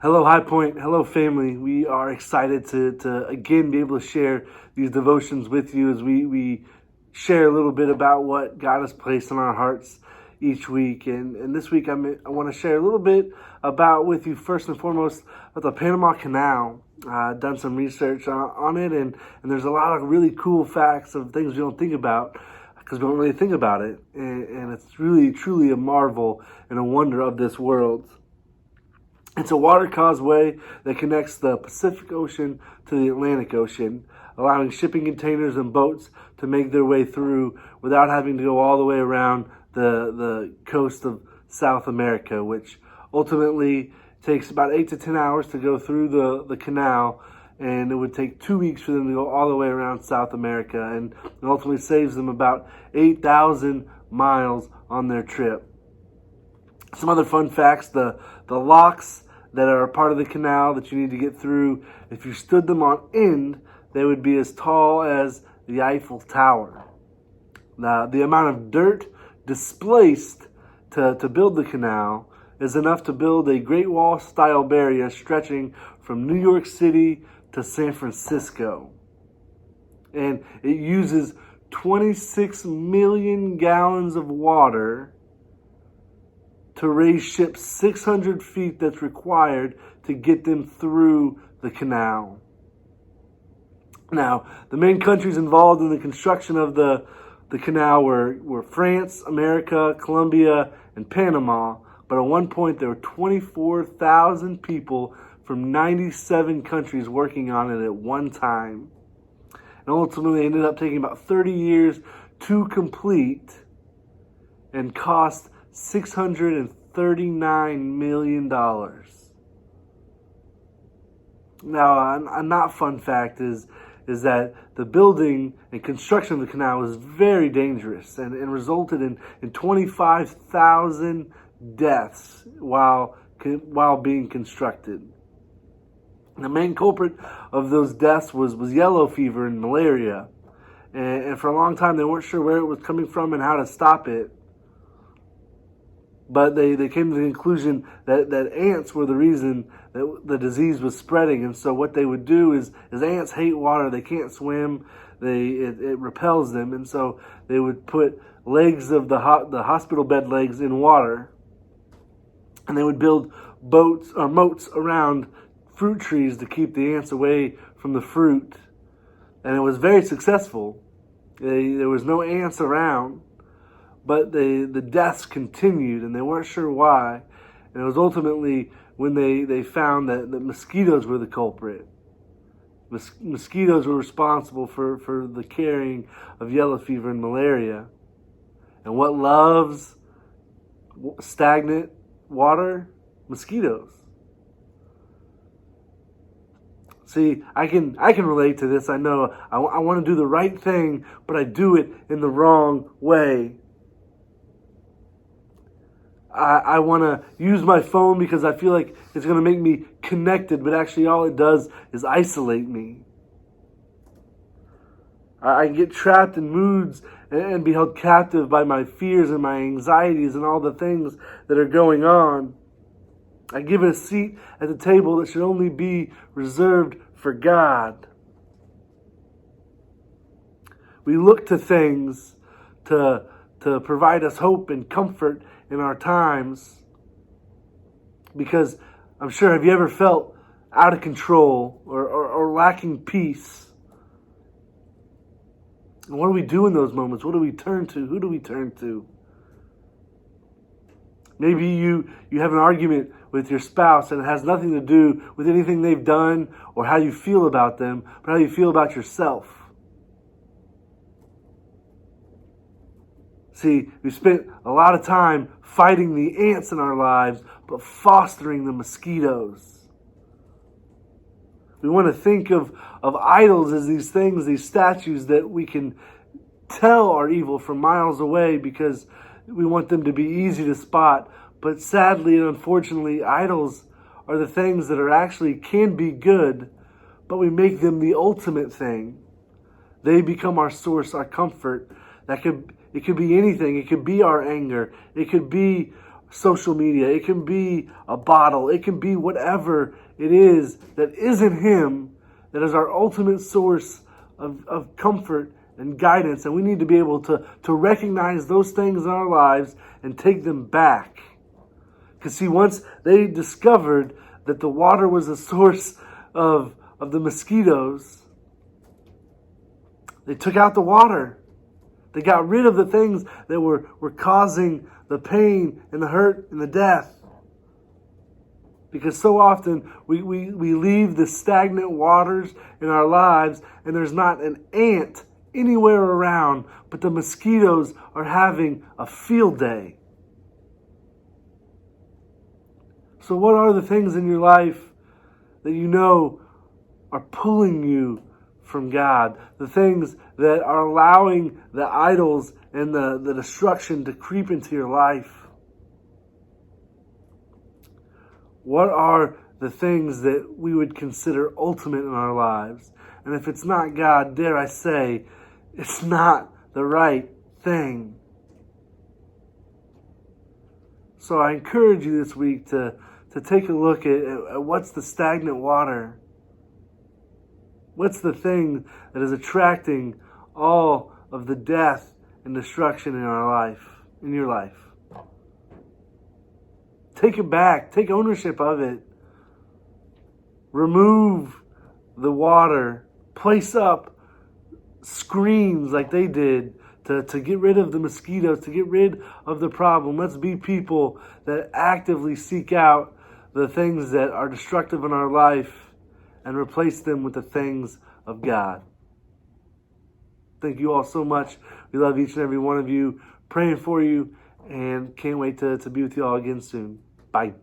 Hello, High Point. Hello, family. We are excited to again be able to share these devotions with you as we share a little bit about what God has placed in our hearts each week. And this week, I want to share a little bit about with you, first and foremost, about the Panama Canal. Done some research on it, and there's a lot of really cool facts of things we don't think about because we don't really think about it. And it's really, truly a marvel and a wonder of this world. It's a water causeway that connects the Pacific Ocean to the Atlantic Ocean, allowing shipping containers and boats to make their way through without having to go all the way around the coast of South America, which ultimately takes about 8 to 10 hours to go through the canal, and it would take 2 weeks for them to go all the way around South America, and it ultimately saves them about 8,000 miles on their trip. Some other fun facts, the locks that are a part of the canal that you need to get through, if you stood them on end, they would be as tall as the Eiffel Tower. Now, the amount of dirt displaced to build the canal is enough to build a Great Wall style barrier stretching from New York City to San Francisco. And it uses 26 million gallons of water to raise ships 600 feet that's required to get them through the canal. Now, the main countries involved in the construction of the canal were France, America, Colombia, and Panama. But at one point, there were 24,000 people from 97 countries working on it at one time. And ultimately, it ended up taking about 30 years to complete and cost $639 million. Now, a not fun fact is that the building and construction of the canal was very dangerous and resulted in 25,000 deaths while being constructed. The main culprit of those deaths was yellow fever and malaria. And for a long time, they weren't sure where it was coming from and how to stop it. But they came to the conclusion that ants were the reason that the disease was spreading. And so what they would do is ants hate water. They can't swim. It repels them. And so they would put legs of the hospital bed legs in water. And they would build boats or moats around fruit trees to keep the ants away from the fruit. And it was very successful. There was no ants around. But the deaths continued, and they weren't sure why. And it was ultimately when they found that mosquitoes were the culprit. Mosquitoes were responsible for the carrying of yellow fever and malaria. And what loves stagnant water? Mosquitoes. See, I can relate to this. I know I want to do the right thing, but I do it in the wrong way. I want to use my phone because I feel like it's going to make me connected, but actually all it does is isolate me. I get trapped in moods and be held captive by my fears and my anxieties and all the things that are going on. I give it a seat at the table that should only be reserved for God. We look to things to provide us hope and comfort in our times, because I'm sure, have you ever felt out of control or lacking peace? And what do we do in those moments? What do we turn to? Who do we turn to? Maybe you have an argument with your spouse and it has nothing to do with anything they've done or how you feel about them, but how you feel about yourself. See, we spent a lot of time fighting the ants in our lives, but fostering the mosquitoes. We want to think of idols as these things, these statues that we can tell are evil from miles away because we want them to be easy to spot. But sadly and unfortunately, idols are the things that are actually can be good, but we make them the ultimate thing. They become our source, our comfort. It could be anything. It could be our anger. It could be social media. It can be a bottle. It can be whatever it is that isn't Him, that is our ultimate source of comfort and guidance. And we need to be able to recognize those things in our lives and take them back. Because see, once they discovered that the water was the source of the mosquitoes, they took out the water. They got rid of the things that were causing the pain and the hurt and the death. Because so often we leave the stagnant waters in our lives and there's not an ant anywhere around, but the mosquitoes are having a field day. So what are the things in your life that you know are pulling you from God? The things that are allowing the idols and the destruction to creep into your life? What are the things that we would consider ultimate in our lives? And if it's not God, dare I say, it's not the right thing. So I encourage you this week to take a look at what's the stagnant water. What's the thing that is attracting all of the death and destruction in our life, in your life? Take it back. Take ownership of it. Remove the water. Place up screens like they did to get rid of the mosquitoes, to get rid of the problem. Let's be people that actively seek out the things that are destructive in our life and replace them with the things of God. Thank you all so much. We love each and every one of you. Praying for you and can't wait to be with you all again soon. Bye.